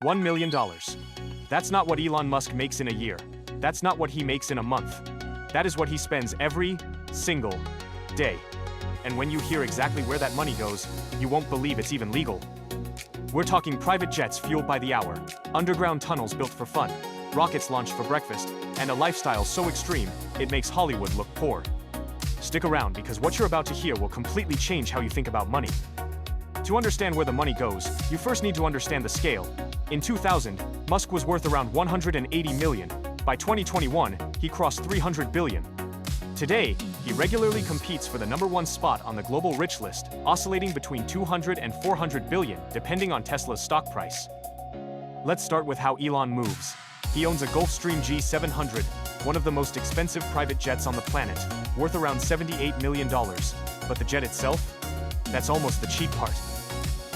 $1 million. That's not what Elon Musk makes in a year. That's not what he makes in a month. That is what he spends every single day. And when you hear exactly where that money goes, you won't believe it's even legal. We're talking private jets fueled by the hour, underground tunnels built for fun, rockets launched for breakfast, and a lifestyle so extreme, it makes Hollywood look poor. Stick around because what you're about to hear will completely change how you think about money. To understand where the money goes, you first need to understand the scale. In 2000, Musk was worth around $180 million. By 2021, he crossed $300 billion. Today, he regularly competes for the #1 spot on the global rich list, oscillating between 200 and 400 billion, depending on Tesla's stock price. Let's start with how Elon moves. He owns a Gulfstream G700, one of the most expensive private jets on the planet, worth around $78 million. But the jet itself? That's almost the cheap part.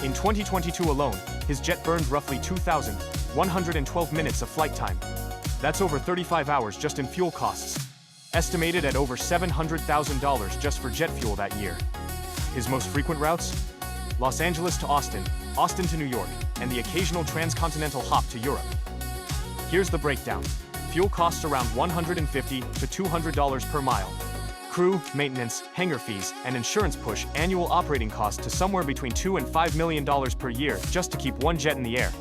In 2022 alone, his jet burned roughly 2,112 minutes of flight time. That's over 35 hours just in fuel costs, estimated at over $700,000 just for jet fuel that year. His most frequent routes? Los Angeles to Austin, Austin to New York, and the occasional transcontinental hop to Europe. Here's the breakdown. Fuel costs around $150 to $200 per mile. Crew, maintenance, hangar fees, and insurance push annual operating costs to somewhere between $2 and $5 million per year just to keep one jet in the air.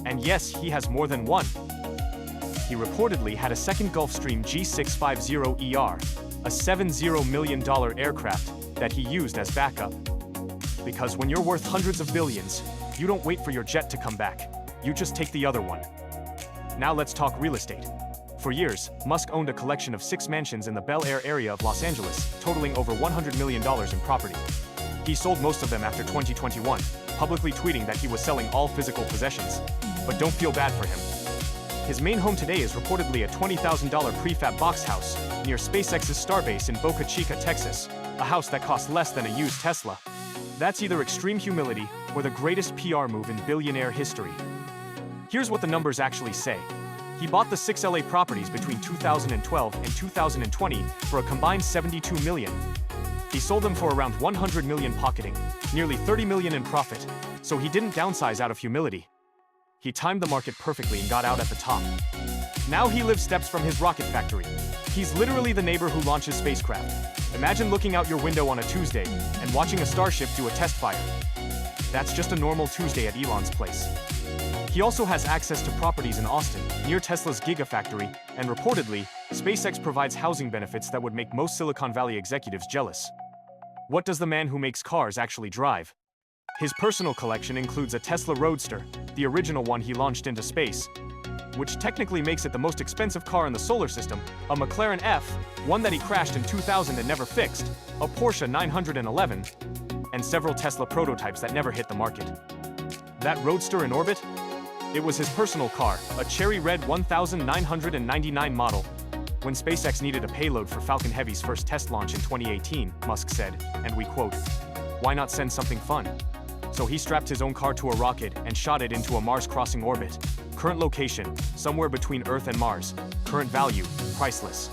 And yes, he has more than one. He reportedly had a second Gulfstream G650ER, a $70 million aircraft that he used as backup. Because when you're worth hundreds of billions, you don't wait for your jet to come back. You just take the other one. Now let's talk real estate. For years, Musk owned a collection of 6 mansions in the Bel Air area of Los Angeles, totaling over $100 million in property. He sold most of them after 2021, publicly tweeting that he was selling all physical possessions. But don't feel bad for him. His main home today is reportedly a $20,000 prefab box house near SpaceX's Starbase in Boca Chica, Texas, a house that costs less than a used Tesla. That's either extreme humility or the greatest PR move in billionaire history. Here's what the numbers actually say. He bought the 6 LA properties between 2012 and 2020 for a combined $72 million. He sold them for around $100 million, pocketing nearly $30 million in profit, so he didn't downsize out of humility. He timed the market perfectly and got out at the top. Now he lives steps from his rocket factory. He's literally the neighbor who launches spacecraft. Imagine looking out your window on a Tuesday and watching a Starship do a test fire. That's just a normal Tuesday at Elon's place. He also has access to properties in Austin, near Tesla's Gigafactory, and reportedly, SpaceX provides housing benefits that would make most Silicon Valley executives jealous. What does the man who makes cars actually drive? His personal collection includes a Tesla Roadster, the original one he launched into space, which technically makes it the most expensive car in the solar system, a McLaren F, one that he crashed in 2000 and never fixed, a Porsche 911, and several Tesla prototypes that never hit the market. That Roadster in orbit? It was his personal car, a cherry red 1999 model. When SpaceX needed a payload for Falcon Heavy's first test launch in 2018, Musk said, and we quote, "Why not send something fun?" So he strapped his own car to a rocket and shot it into a Mars-crossing orbit. Current location, somewhere between Earth and Mars. Current value, priceless.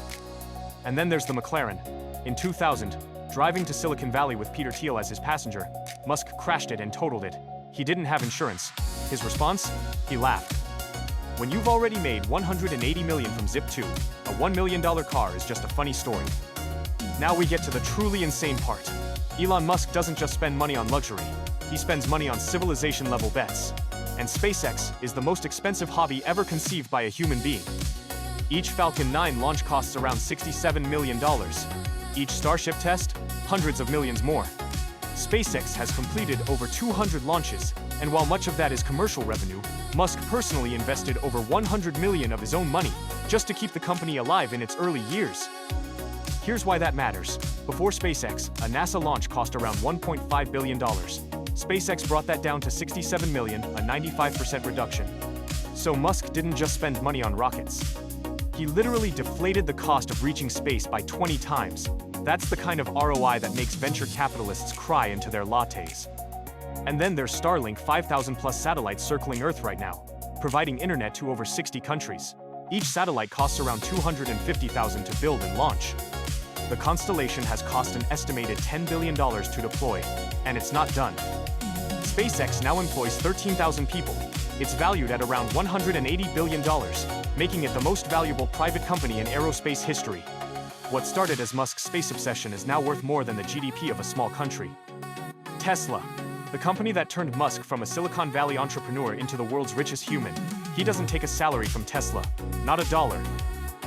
And then there's the McLaren. In 2000, driving to Silicon Valley with Peter Thiel as his passenger, Musk crashed it and totaled it. He didn't have insurance. His response? He laughed. When you've already made $180 million from Zip2, a $1 million car is just a funny story. Now we get to the truly insane part. Elon Musk doesn't just spend money on luxury. He spends money on civilization-level bets. And SpaceX is the most expensive hobby ever conceived by a human being. Each Falcon 9 launch costs around $67 million. Each Starship test, hundreds of millions more. SpaceX has completed over 200 launches, and while much of that is commercial revenue, Musk personally invested over $100 million of his own money just to keep the company alive in its early years. Here's why that matters. Before SpaceX, a NASA launch cost around $1.5 billion. SpaceX brought that down to $67 million, a 95% reduction. So Musk didn't just spend money on rockets. He literally deflated the cost of reaching space by 20 times. That's the kind of ROI that makes venture capitalists cry into their lattes. And then there's Starlink, 5,000+ satellites circling Earth right now, providing internet to over 60 countries. Each satellite costs around $250,000 to build and launch. The constellation has cost an estimated $10 billion to deploy, and it's not done. SpaceX now employs 13,000 people, It's valued at around $180 billion, making it the most valuable private company in aerospace history. What started as Musk's space obsession is now worth more than the GDP of a small country. Tesla, the company that turned Musk from a Silicon Valley entrepreneur into the world's richest human. He doesn't take a salary from Tesla, not a dollar.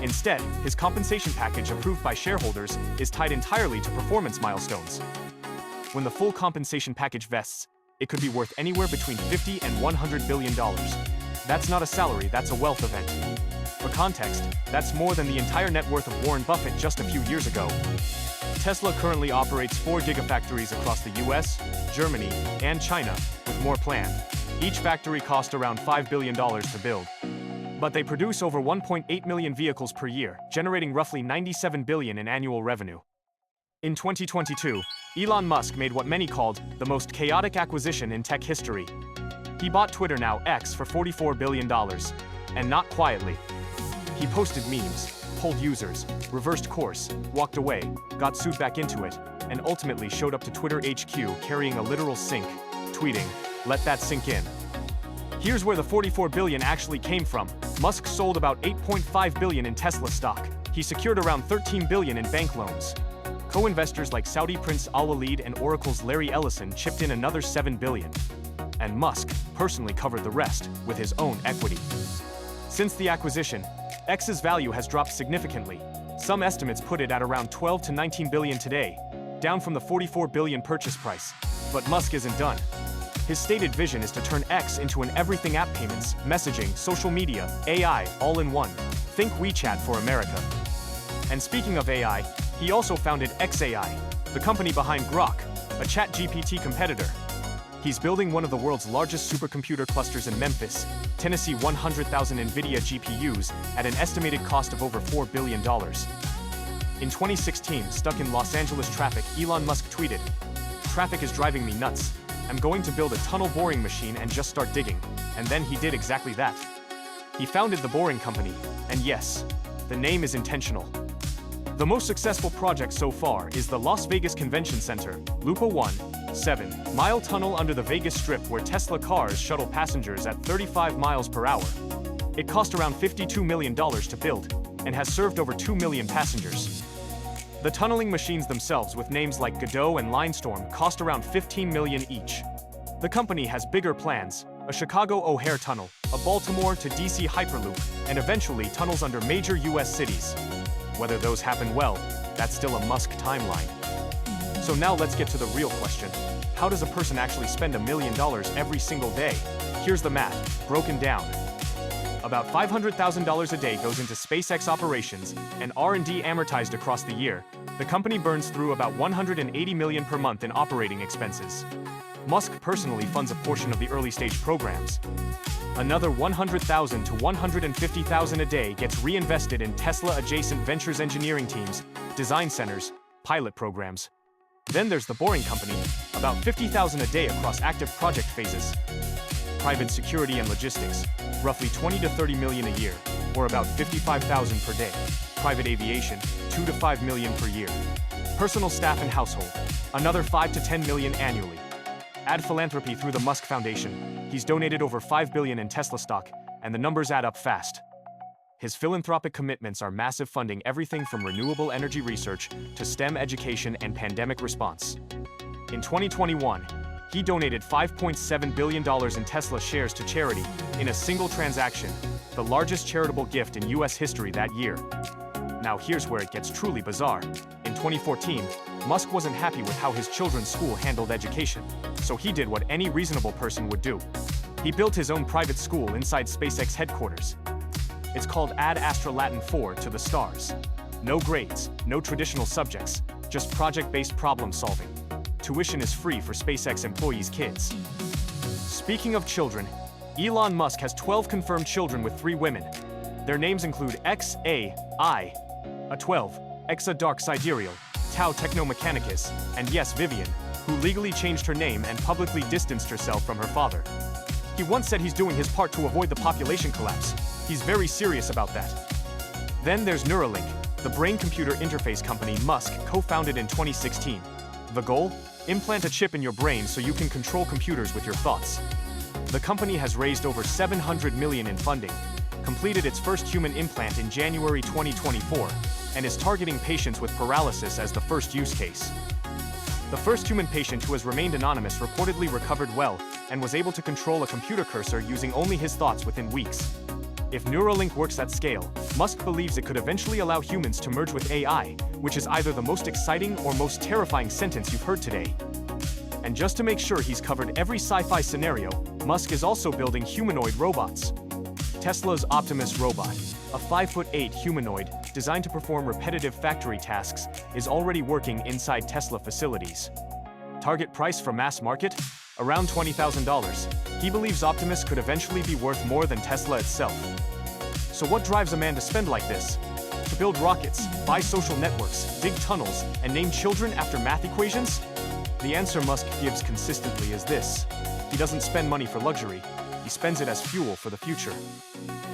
Instead, his compensation package approved by shareholders is tied entirely to performance milestones. When the full compensation package vests, it could be worth anywhere between $50 and $100 billion. That's not a salary, that's a wealth event. For context, that's more than the entire net worth of Warren Buffett just a few years ago. Tesla currently operates 4 gigafactories across the US, Germany, and China, with more planned. Each factory cost around $5 billion to build. But they produce over 1.8 million vehicles per year, generating roughly $97 billion in annual revenue. In 2022, Elon Musk made what many called the most chaotic acquisition in tech history. He bought Twitter, now X, for $44 billion. And not quietly. He posted memes, polled users, reversed course, walked away, got sued back into it, and ultimately showed up to Twitter HQ carrying a literal sink, tweeting, "Let that sink in." Here's where the $44 billion actually came from. Musk sold about $8.5 billion in Tesla stock. He secured around $13 billion in bank loans. Co-investors like Saudi Prince Al-Walid and Oracle's Larry Ellison chipped in another $7 billion. And Musk personally covered the rest with his own equity. Since the acquisition, X's value has dropped significantly. Some estimates put it at around $12 to $19 billion today, down from the $44 billion purchase price. But Musk isn't done. His stated vision is to turn X into an everything app: payments, messaging, social media, AI, all in one. Think WeChat for America. And speaking of AI, he also founded xAI, the company behind Grok, a ChatGPT competitor. He's building one of the world's largest supercomputer clusters in Memphis, Tennessee, 100,000 NVIDIA GPUs at an estimated cost of over $4 billion. In 2016, stuck in Los Angeles traffic, Elon Musk tweeted, "Traffic is driving me nuts. I'm going to build a tunnel boring machine and just start digging." And then he did exactly that. He founded the Boring Company, and yes, the name is intentional. The most successful project so far is the Las Vegas Convention Center, Lupa 1, 7-mile tunnel under the Vegas Strip where Tesla cars shuttle passengers at 35 miles per hour. It cost around $52 million to build, and has served over 2 million passengers. The tunneling machines themselves, with names like Godot and Linestorm, cost around $15 million each. The company has bigger plans: a Chicago O'Hare tunnel, a Baltimore to DC Hyperloop, and eventually tunnels under major US cities. Whether those happen, well, that's still a Musk timeline. So now let's get to the real question. How does a person actually spend $1 million every single day? Here's the math, broken down. About $500,000 a day goes into SpaceX operations, and R&D amortized across the year. The company burns through about $180 million per month in operating expenses. Musk personally funds a portion of the early-stage programs. Another $100,000 to $150,000 a day gets reinvested in Tesla-adjacent ventures, engineering teams, design centers, pilot programs. Then there's the Boring Company, about $50,000 a day across active project phases. Private security and logistics, roughly $20 to $30 million a year, or about $55,000 per day. Private aviation, $2 to $5 million per year. Personal staff and household, another $5 to $10 million annually. Add philanthropy through the Musk Foundation. He's donated over $5 billion in Tesla stock, and the numbers add up fast. His philanthropic commitments are massive, funding everything from renewable energy research to STEM education and pandemic response. In 2021, he donated $5.7 billion in Tesla shares to charity in a single transaction, the largest charitable gift in US history that year. Now here's where it gets truly bizarre. In 2014, Musk wasn't happy with how his children's school handled education, so he did what any reasonable person would do. He built his own private school inside SpaceX headquarters. It's called Ad Astra Latin 4 to the stars. No grades, no traditional subjects, just project-based problem solving. Tuition is free for SpaceX employees' kids. Speaking of children, Elon Musk has 12 confirmed children with 3 women. Their names include xAI, a 12, Exa Dark Sidereal, Tau Technomechanicus, and yes, Vivian, who legally changed her name and publicly distanced herself from her father. He once said he's doing his part to avoid the population collapse. He's very serious about that. Then there's Neuralink, the brain-computer interface company Musk co-founded in 2016. The goal? Implant a chip in your brain so you can control computers with your thoughts. The company has raised over $700 million in funding, completed its first human implant in January 2024, and is targeting patients with paralysis as the first use case. The first human patient who has remained anonymous reportedly recovered well and was able to control a computer cursor using only his thoughts within weeks. If Neuralink works at scale, Musk believes it could eventually allow humans to merge with AI, which is either the most exciting or most terrifying sentence you've heard today. And just to make sure he's covered every sci-fi scenario, Musk is also building humanoid robots. Tesla's Optimus robot, a 5'8" humanoid designed to perform repetitive factory tasks, is already working inside Tesla facilities. Target price for mass market? Around $20,000. He believes Optimus could eventually be worth more than Tesla itself. So what drives a man to spend like this? To build rockets, buy social networks, dig tunnels, and name children after math equations? The answer Musk gives consistently is this: he doesn't spend money for luxury, he spends it as fuel for the future.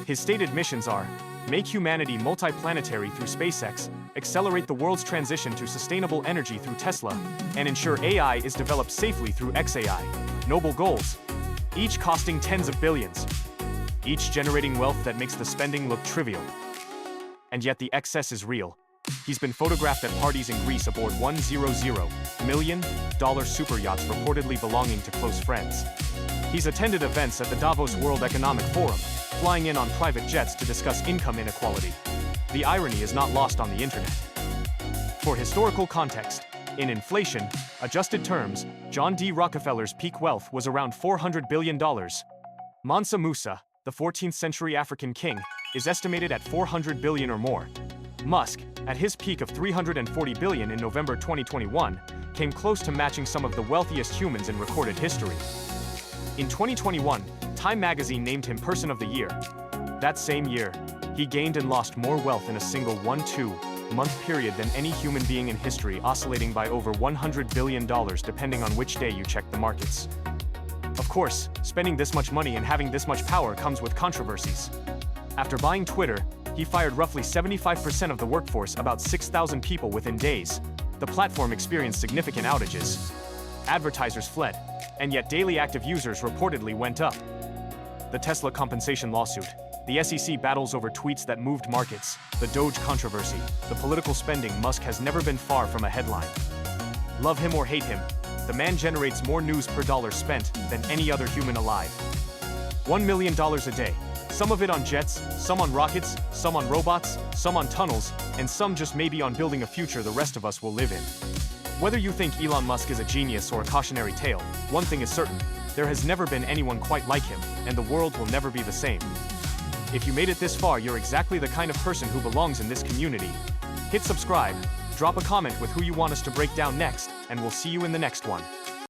His stated missions are: make humanity multiplanetary through SpaceX, accelerate the world's transition to sustainable energy through Tesla, and ensure AI is developed safely through XAI. Noble goals, each costing tens of billions, each generating wealth that makes the spending look trivial. And yet the excess is real. He's been photographed at parties in Greece aboard $100 million super yachts reportedly belonging to close friends. He's attended events at the Davos World Economic Forum, flying in on private jets to discuss income inequality. The irony is not lost on the internet. For historical context, in inflation-adjusted terms, John D. Rockefeller's peak wealth was around $400 billion. Mansa Musa, the 14th century African king, is estimated at $400 billion or more. Musk, at his peak of $340 billion in November 2021, came close to matching some of the wealthiest humans in recorded history. In 2021, Time magazine named him Person of the Year. That same year, he gained and lost more wealth in a single 1-2 month period than any human being in history, oscillating by over $100 billion depending on which day you check the markets. Of course, spending this much money and having this much power comes with controversies. After buying Twitter, he fired roughly 75% of the workforce, about 6,000 people, within days. The platform experienced significant outages. Advertisers fled, and yet daily active users reportedly went up. The Tesla compensation lawsuit, the SEC battles over tweets that moved markets, the Doge controversy, the political spending. Musk has never been far from a headline. Love him or hate him, the man generates more news per dollar spent than any other human alive. $1 million a day, some of it on jets, some on rockets, some on robots, some on tunnels, and some just maybe on building a future the rest of us will live in. Whether you think Elon Musk is a genius or a cautionary tale, one thing is certain: there has never been anyone quite like him, and the world will never be the same. If you made it this far, you're exactly the kind of person who belongs in this community. Hit subscribe, drop a comment with who you want us to break down next, and we'll see you in the next one.